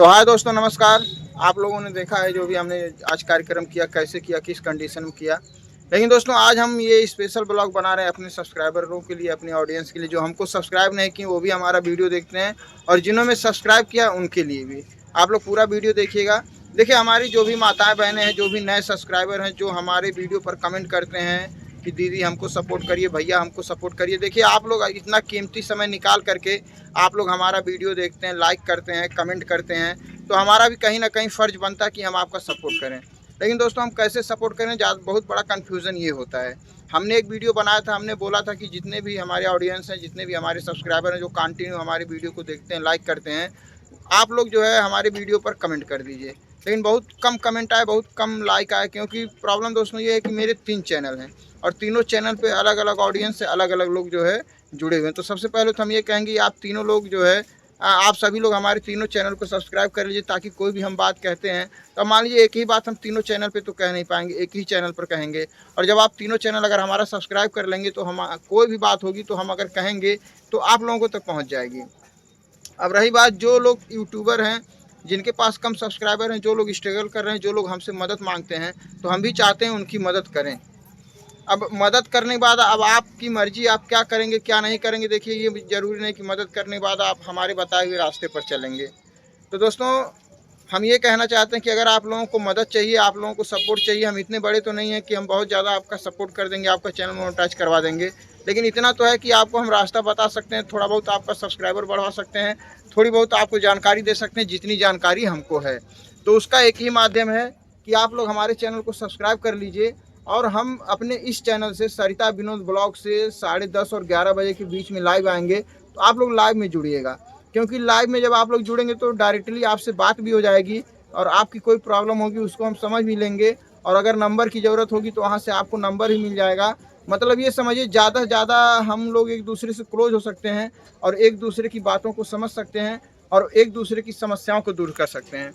तो हाय दोस्तों, नमस्कार। आप लोगों ने देखा है जो भी हमने आज कार्यक्रम किया, कैसे किया, किस कंडीशन में किया। लेकिन दोस्तों आज हम ये स्पेशल ब्लॉग बना रहे हैं अपने सब्सक्राइबरों के लिए, अपनी ऑडियंस के लिए, जो हमको सब्सक्राइब नहीं किए वो भी हमारा वीडियो देखते हैं, और जिन्होंने सब्सक्राइब किया उनके लिए भी। आप लोग पूरा वीडियो देखिएगा। देखिए, हमारी जो भी माताएं बहनें हैं, जो भी नए सब्सक्राइबर हैं, जो हमारे वीडियो पर कमेंट करते हैं कि दीदी हमको सपोर्ट करिए, भैया हमको सपोर्ट करिए। देखिए, आप लोग इतना कीमती समय निकाल करके आप लोग हमारा वीडियो देखते हैं, लाइक करते हैं, कमेंट करते हैं, तो हमारा भी कहीं ना कहीं फ़र्ज़ बनता है कि हम आपका सपोर्ट करें। लेकिन दोस्तों, हम कैसे सपोर्ट करें, बहुत बड़ा कन्फ्यूज़न ये होता है। हमने एक वीडियो बनाया था, हमने बोला था कि जितने भी हमारे ऑडियंस हैं, जितने भी हमारे सब्सक्राइबर हैं, जो कंटिन्यू हमारे वीडियो को देखते हैं, लाइक करते हैं, आप लोग जो है हमारे वीडियो पर कमेंट कर दीजिए। लेकिन बहुत कम कमेंट आए, बहुत कम लाइक आए, क्योंकि प्रॉब्लम दोस्तों ये है कि मेरे 3 चैनल हैं, और तीनों चैनल पे अलग अलग ऑडियंस से अलग अलग लोग जो है जुड़े हुए हैं। तो सबसे पहले तो हम ये कहेंगे, आप तीनों लोग जो है, आप सभी लोग हमारे तीनों चैनल को सब्सक्राइब कर लीजिए, ताकि कोई भी हम बात कहते हैं तो मान लीजिए एक ही बात हम तीनों चैनल पे तो कह नहीं पाएंगे, एक ही चैनल पर कहेंगे। और जब आप तीनों चैनल अगर हमारा सब्सक्राइब कर लेंगे तो हम कोई भी बात होगी तो हम अगर कहेंगे तो आप लोगों तक पहुंच जाएगी। अब रही बात, जो लोग यूट्यूबर हैं, जिनके पास कम सब्सक्राइबर हैं, जो लोग स्ट्रगल कर रहे हैं, जो लोग हमसे मदद मांगते हैं, तो हम भी चाहते हैं उनकी मदद करें। अब मदद करने के बाद अब आपकी मर्जी, आप क्या करेंगे क्या नहीं करेंगे। देखिए, ये ज़रूरी नहीं कि मदद करने के बाद आप हमारे बताए हुए रास्ते पर चलेंगे। तो दोस्तों, हम ये कहना चाहते हैं कि अगर आप लोगों को मदद चाहिए, आप लोगों को सपोर्ट चाहिए, हम इतने बड़े तो नहीं हैं कि हम बहुत ज़्यादा आपका सपोर्ट कर देंगे, आपका चैनल मोनेटाइज करवा देंगे। लेकिन इतना तो है कि आपको हम रास्ता बता सकते हैं, थोड़ा बहुत आपका सब्सक्राइबर बढ़वा सकते हैं, थोड़ी बहुत आपको जानकारी दे सकते हैं, जितनी जानकारी हमको है। तो उसका एक ही माध्यम है कि आप लोग हमारे चैनल को सब्सक्राइब कर लीजिए, और हम अपने इस चैनल से, सरिता विनोद ब्लॉग से 10:30 और 11 बजे के बीच में लाइव आएंगे। तो आप लोग लाइव में जुड़िएगा, क्योंकि लाइव में जब आप लोग जुड़ेंगे तो डायरेक्टली आपसे बात भी हो जाएगी, और आपकी कोई प्रॉब्लम होगी उसको हम समझ भी लेंगे, और अगर नंबर की ज़रूरत होगी तो वहाँ से आपको नंबर ही मिल जाएगा। मतलब ये समझिए, ज़्यादा से ज़्यादा हम लोग एक दूसरे से क्लोज हो सकते हैं, और एक दूसरे की बातों को समझ सकते हैं, और एक दूसरे की समस्याओं को दूर कर सकते हैं।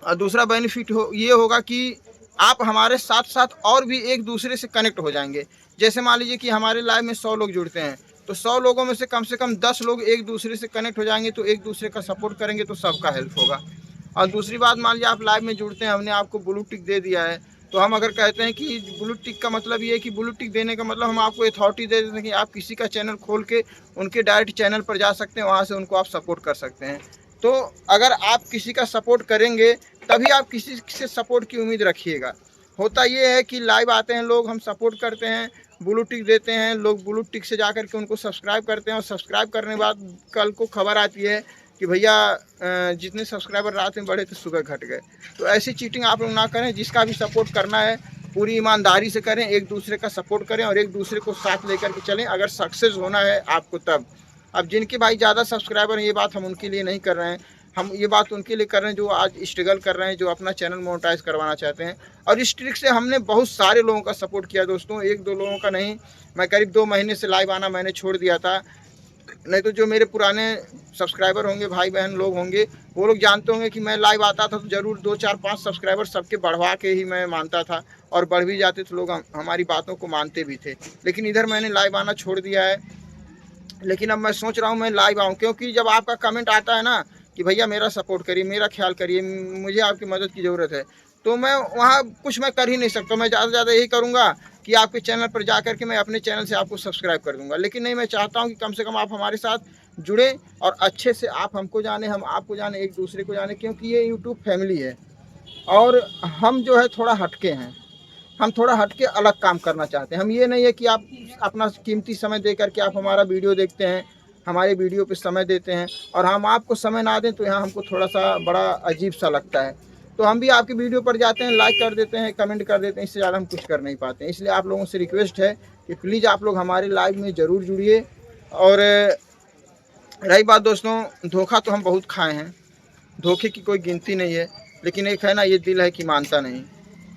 और दूसरा बेनिफिट ये होगा कि आप हमारे साथ साथ और भी एक दूसरे से कनेक्ट हो जाएंगे। जैसे मान लीजिए कि हमारे लाइव में 100 लोग जुड़ते हैं, तो 100 लोगों में से कम 10 लोग एक दूसरे से कनेक्ट हो जाएंगे, तो एक दूसरे का सपोर्ट करेंगे तो सबका हेल्प होगा। और दूसरी बात, मान लीजिए आप लाइव में जुड़ते हैं, हमने आपको ब्लू टिक दे दिया है, तो हम अगर कहते हैं कि ब्लू टिक का मतलब ये है कि ब्लू टिक देने का मतलब हम आपको अथॉरिटी दे देते हैं कि आप किसी का चैनल खोल के उनके डायरेक्ट चैनल पर जा सकते हैं, वहाँ से उनको आप सपोर्ट कर सकते हैं। तो अगर आप किसी का सपोर्ट करेंगे तभी आप किसी से सपोर्ट की उम्मीद रखिएगा। होता ये है कि लाइव आते हैं लोग, हम सपोर्ट करते हैं, ब्लू टिक देते हैं, लोग ब्लू टिक से जाकर के उनको सब्सक्राइब करते हैं, और सब्सक्राइब करने के बाद कल को खबर आती है कि भैया जितने सब्सक्राइबर रात में बढ़े थे सुबह घट गए। तो ऐसी चीटिंग आप लोग ना करें। जिसका भी सपोर्ट करना है पूरी ईमानदारी से करें, एक दूसरे का सपोर्ट करें, और एक दूसरे को साथ लेकर के चलें, अगर सक्सेस होना है आपको तब। अब जिनके भाई ज़्यादा सब्सक्राइबर हैं, ये बात हम उनके लिए नहीं कर रहे हैं, हम ये बात उनके लिए कर रहे हैं जो आज स्ट्रगल कर रहे हैं, जो अपना चैनल मोनेटाइज करवाना चाहते हैं। और इस ट्रिक से हमने बहुत सारे लोगों का सपोर्ट किया दोस्तों, एक दो लोगों का नहीं। मैं करीब 2 महीने से लाइव आना मैंने छोड़ दिया था। नहीं तो जो मेरे पुराने सब्सक्राइबर होंगे, भाई बहन लोग होंगे, वो लोग जानते होंगे कि मैं लाइव आता था तो ज़रूर 2 4 5 सब्सक्राइबर सबके बढ़वा के ही मैं मानता था, और बढ़ भी जाते थे लोग, हमारी बातों को मानते भी थे। लेकिन इधर मैंने लाइव आना छोड़ दिया है। लेकिन अब मैं सोच रहा हूँ मैं लाइव आऊँ, क्योंकि जब आपका कमेंट आता है ना कि भैया मेरा सपोर्ट करिए, मेरा ख्याल करिए, मुझे आपकी मदद की ज़रूरत है, तो मैं वहाँ कुछ मैं कर ही नहीं सकता। मैं ज़्यादा से ज़्यादा यही करूँगा कि आपके चैनल पर जा कर के मैं अपने चैनल से आपको सब्सक्राइब कर दूँगा। लेकिन नहीं, मैं चाहता हूँ कि कम से कम आप हमारे साथ जुड़ें, और अच्छे से आप हमको जाने, हम आपको जाने, एक दूसरे को जाने, क्योंकि ये यूट्यूब फैमिली है। और हम जो है थोड़ा हटके हैं, हम थोड़ा हट के अलग काम करना चाहते हैं। हम ये नहीं है कि आप अपना कीमती समय दे करके आप हमारा वीडियो देखते हैं, हमारे वीडियो पे समय देते हैं, और हम आपको समय ना दें तो यहाँ हमको थोड़ा सा बड़ा अजीब सा लगता है। तो हम भी आपकी वीडियो पर जाते हैं, लाइक कर देते हैं, कमेंट कर देते हैं, इससे ज़्यादा हम कुछ कर नहीं पाते हैं। इसलिए आप लोगों से रिक्वेस्ट है कि प्लीज़ आप लोग हमारे लाइव में ज़रूर जुड़िए। और रही बात दोस्तों, धोखा तो हम बहुत खाए हैं, धोखे की कोई गिनती नहीं है। लेकिन एक है ना, ये दिल है कि मानता नहीं,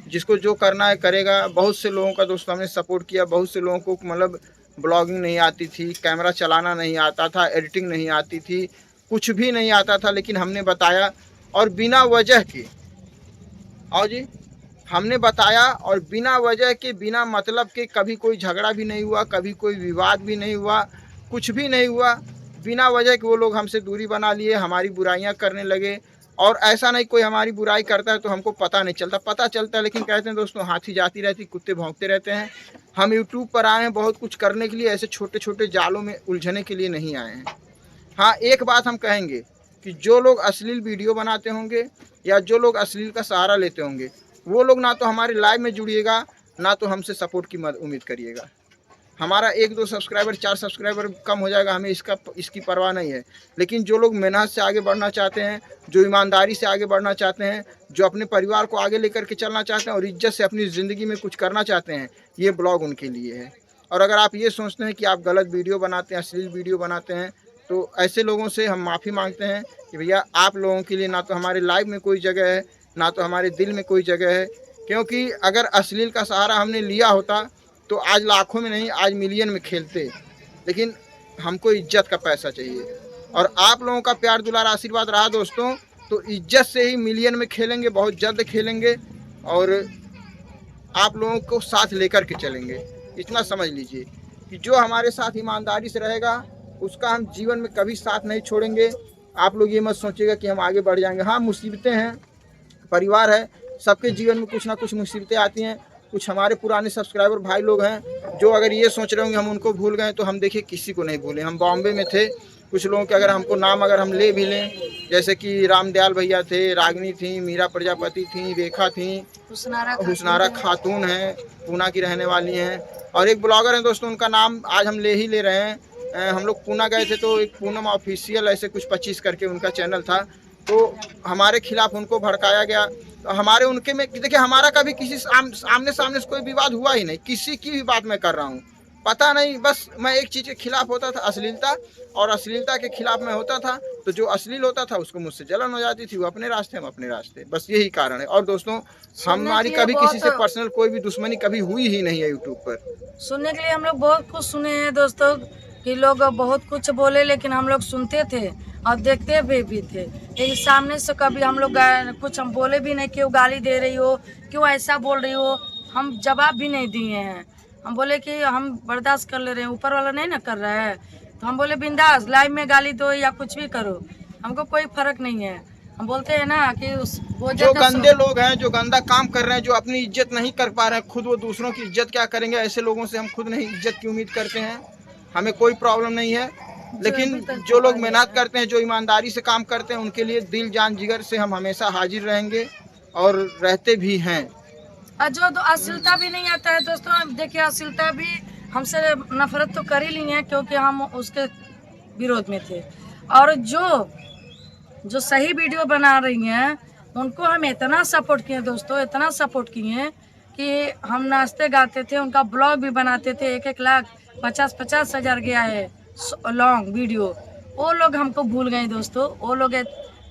जिसको जो करना है करेगा। बहुत से लोगों का दोस्तों हमने सपोर्ट किया, बहुत से लोगों को मतलब ब्लॉगिंग नहीं आती थी, कैमरा चलाना नहीं आता था, एडिटिंग नहीं आती थी, कुछ भी नहीं आता था, लेकिन हमने बताया, और बिना वजह के, और जी हमने बताया, और बिना वजह के, बिना मतलब के, कभी कोई झगड़ा भी नहीं हुआ, कभी कोई विवाद भी नहीं हुआ, कुछ भी नहीं हुआ। बिना वजह के वो लोग हमसे दूरी बना लिए, हमारी बुराइयां करने लगे। और ऐसा नहीं कोई हमारी बुराई करता है तो हमको पता नहीं चलता, पता चलता है, लेकिन कहते हैं दोस्तों हाथी जाती रहती, कुत्ते भौंकते रहते हैं। हम यूट्यूब पर आए हैं बहुत कुछ करने के लिए, ऐसे छोटे छोटे जालों में उलझने के लिए नहीं आए हैं। हाँ, एक बात हम कहेंगे कि जो लोग अश्लील वीडियो बनाते होंगे या जो लोग अश्लील का सहारा लेते होंगे, वो लोग ना तो हमारे लाइव में जुड़िएगा, ना तो हमसे सपोर्ट की उम्मीद करिएगा। हमारा 1-2 सब्सक्राइबर 4 सब्सक्राइबर कम हो जाएगा, हमें इसकी परवाह नहीं है। लेकिन जो लोग मेहनत से आगे बढ़ना चाहते हैं, जो ईमानदारी से आगे बढ़ना चाहते हैं, जो अपने परिवार को आगे लेकर के चलना चाहते हैं और इज्जत से अपनी ज़िंदगी में कुछ करना चाहते हैं, ये ब्लॉग उनके लिए है। और अगर आप ये सोचते हैं कि आप गलत वीडियो बनाते हैं, अश्लील वीडियो बनाते हैं, तो ऐसे लोगों से हम माफ़ी मांगते हैं कि भैया आप लोगों के लिए ना तो हमारे लाइव में कोई जगह है, ना तो हमारे दिल में कोई जगह है। क्योंकि अगर अश्लील का सहारा हमने लिया होता तो आज लाखों में नहीं, आज मिलियन में खेलते। लेकिन हमको इज्जत का पैसा चाहिए और आप लोगों का प्यार दुलार आशीर्वाद रहा दोस्तों, तो इज्जत से ही मिलियन में खेलेंगे, बहुत जल्द खेलेंगे और आप लोगों को साथ लेकर के चलेंगे। इतना समझ लीजिए कि जो हमारे साथ ईमानदारी से रहेगा उसका हम जीवन में कभी साथ नहीं छोड़ेंगे। आप लोग ये मत सोचिएगा कि हम आगे बढ़ जाएंगे। हाँ, मुसीबतें हैं, परिवार है, सबके जीवन में कुछ ना कुछ मुसीबतें आती हैं। कुछ हमारे पुराने सब्सक्राइबर भाई लोग हैं जो अगर ये सोच रहे होंगे हम उनको भूल गए, तो हम देखिए किसी को नहीं भूले। हम बॉम्बे में थे, कुछ लोगों के अगर हमको नाम अगर हम ले भी लें, जैसे कि रामदयाल भैया थे, रागिनी थी, मीरा प्रजापति थी, रेखा थी, हुसनारा खातून है, पूना की रहने वाली हैं, और एक ब्लॉगर हैं दोस्तों, उनका नाम आज हम ले ही ले रहे हैं। हम लोग पूना गए थे तो एक पूनम ऑफिशियल ऐसे कुछ 25 करके उनका चैनल था, तो हमारे खिलाफ उनको भड़काया गया। तो हमारे उनके में देखिए, हमारा कभी किसी आमने सामने से कोई विवाद हुआ ही नहीं। किसी की भी बात मैं कर रहा हूँ, पता नहीं, बस मैं एक चीज़ के खिलाफ होता था, अश्लीलता, और अश्लीलता के खिलाफ मैं होता था, तो जो अश्लील होता था उसको मुझसे जलन हो जाती थी। वो अपने रास्ते, हम अपने रास्ते, बस यही कारण है। और दोस्तों हमारी कभी किसी से पर्सनल कोई भी दुश्मनी कभी हुई ही नहीं है यूट्यूब पर। सुनने के लिए हम लोग बहुत कुछ सुने हैं दोस्तों कि लोग बहुत कुछ बोले, लेकिन हम लोग सुनते थे और देखते भी थे, लेकिन सामने से कभी हम लोग कुछ हम बोले भी नहीं, क्यों गाली दे रही हो, क्यों ऐसा बोल रही हो, हम जवाब भी नहीं दिए हैं। हम बोले कि हम बर्दाश्त कर ले रहे हैं, ऊपर वाला नहीं ना कर रहा है, तो हम बोले बिंदास लाइव में गाली दो या कुछ भी करो, हमको कोई फर्क नहीं है। हम बोलते हैं ना कि वो जो गंदे लोग हैं, जो गंदा काम कर रहे हैं, जो अपनी इज्जत नहीं कर पा रहे हैं खुद, वो दूसरों की इज्जत क्या करेंगे। ऐसे लोगों से हम खुद नहीं इज्जत की उम्मीद करते हैं, हमें कोई प्रॉब्लम नहीं है। लेकिन जो लोग मेहनत करते हैं, जो ईमानदारी से काम करते हैं, उनके लिए दिल जान जिगर से हम हमेशा हाजिर रहेंगे और रहते भी हैं। और जो अश्लीलता भी नहीं आता है दोस्तों, देखिए अश्लीलता भी हमसे नफरत तो कर ही ली है, क्योंकि हम उसके विरोध में थे। और जो सही वीडियो बना रही हैं उनको हम इतना सपोर्ट किए दोस्तों, इतना सपोर्ट किए कि हम नाचते गाते थे, उनका ब्लॉग भी बनाते थे। 1-1 लाख 50-50 हज़ार गया है लॉन्ग वीडियो। वो लोग हमको भूल गए दोस्तों, वो लोग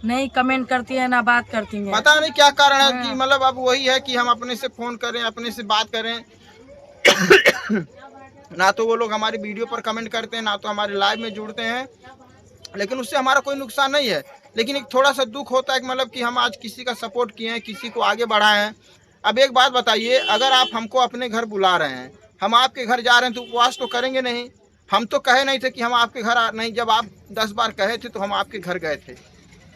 नहीं कमेंट करती है, ना बात करती हैं। पता नहीं क्या कारण है कि मतलब अब वही है कि हम अपने से फ़ोन करें, अपने से बात करें ना तो वो लोग हमारी वीडियो पर कमेंट करते हैं, ना तो हमारे लाइव में जुड़ते हैं। लेकिन उससे हमारा कोई नुकसान नहीं है, लेकिन एक थोड़ा सा दुख होता है कि मतलब कि हम आज किसी का सपोर्ट किए हैं, किसी को आगे बढ़ाए हैं। अब एक बात बताइए, अगर आप हमको अपने घर बुला रहे हैं, हम आपके घर जा रहे हैं, तो उपवास तो करेंगे नहीं। हम तो कहे नहीं थे कि हम आपके घर नहीं, जब आप 10 बार कहे थे तो हम आपके घर गए थे,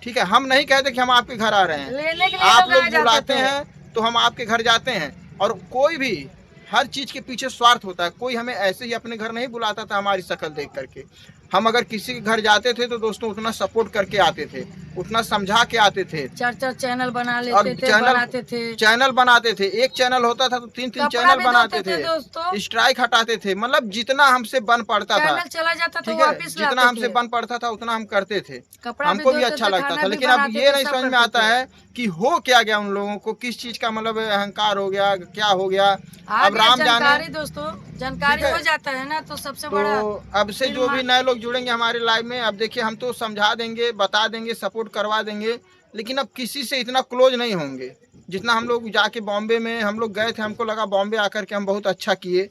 ठीक है। हम नहीं कहते कि हम आपके घर आ रहे हैं, आप लोग बुलाते हैं तो हम आपके घर जाते हैं। और कोई भी हर चीज़ के पीछे स्वार्थ होता है। कोई हमें ऐसे ही अपने घर नहीं बुलाता था हमारी शक्ल देख करके। हम अगर किसी के घर जाते थे तो दोस्तों उतना सपोर्ट करके आते थे, उतना समझा के आते थे। 4-4 चैनल बना लेते थे, बनाते थे, चैनल बनाते थे। एक चैनल होता था तो 3-3 चैनल बनाते थे, स्ट्राइक हटाते थे। मतलब जितना हमसे बन पड़ता था, चला जाता ठीक है, जितना हमसे बन पड़ता था उतना हम करते थे, हमको भी अच्छा लगता था। लेकिन अब ये नहीं समझ में आता है कि हो क्या गया उन लोगों को, किस चीज का मतलब अहंकार हो गया, क्या हो गया। अब राम जाने दोस्तों, जानकारी हो जाता है ना, तो सबसे बड़ा। अब से जो भी नए लोग जुड़ेंगे हमारे लाइव में, अब देखिए हम तो समझा देंगे, बता देंगे, सपोर्ट करवा देंगे, लेकिन अब किसी से इतना क्लोज नहीं होंगे जितना हम लोग जाके बॉम्बे में हम लोग गए थे। हमको लगा बॉम्बे आकर के हम बहुत अच्छा किए,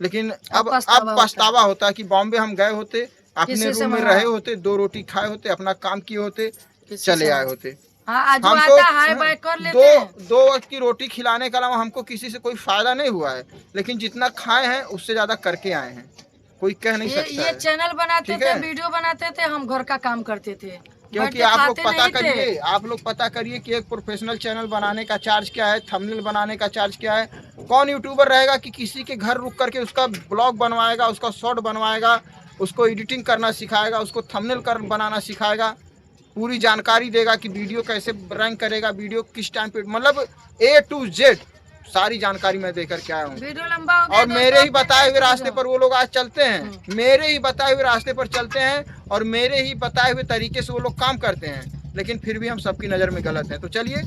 लेकिन अब पछतावा होता है कि बॉम्बे हम गए होते, अपने रूम में रहे होते, 2 रोटी खाए होते, अपना काम किए होते, चले आए होते। हमको दो वक्त की रोटी खिलाने के अलावा हमको किसी से कोई फायदा नहीं हुआ है, लेकिन जितना खाए हैं उससे ज्यादा करके आए हैं। कोई कह नहीं सकता ये है, चैनल बनाते ठीक थे, है? वीडियो बनाते थे, हम घर का काम करते थे। क्योंकि बैठ के आप लोग खाते पता नहीं थे। करिए, आप लोग पता करिए कि एक प्रोफेशनल चैनल बनाने का चार्ज क्या है, थंबनेल बनाने का चार्ज क्या है। कौन यूट्यूबर रहेगा कि किसी के घर रुक करके उसका ब्लॉग बनवाएगा, उसका शॉर्ट बनवाएगा, उसको एडिटिंग करना सिखाएगा, उसको थंबनेल कर बनाना सिखाएगा, पूरी जानकारी देगा कि वीडियो कैसे रैंक करेगा, वीडियो किस टाइम पे, मतलब A to Z सारी जानकारी मैं दे करके आया हूँ। वीडियो लंबा हो गया और दोस्तों, मेरे ही अपने बताए हुए टेस्ट रास्ते वीडियो। पर वो लोग आज चलते हैं, मेरे ही बताए हुए रास्ते पर चलते हैं और मेरे ही बताए हुए तरीके से वो लोग काम करते हैं, लेकिन फिर भी हम सबकी नज़र में गलत है। तो चलिए,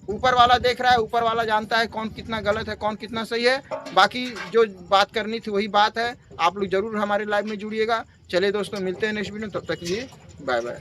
ऊपर वाला देख रहा है, ऊपर वाला जानता है कौन कितना गलत है, कौन कितना सही है। बाकी जो बात करनी थी वही बात है। आप लोग जरूर हमारे लाइव में जुड़िएगा। चलिए दोस्तों, मिलते हैं नेक्स्ट वीडियो में, तब तक के लिए बाय बाय।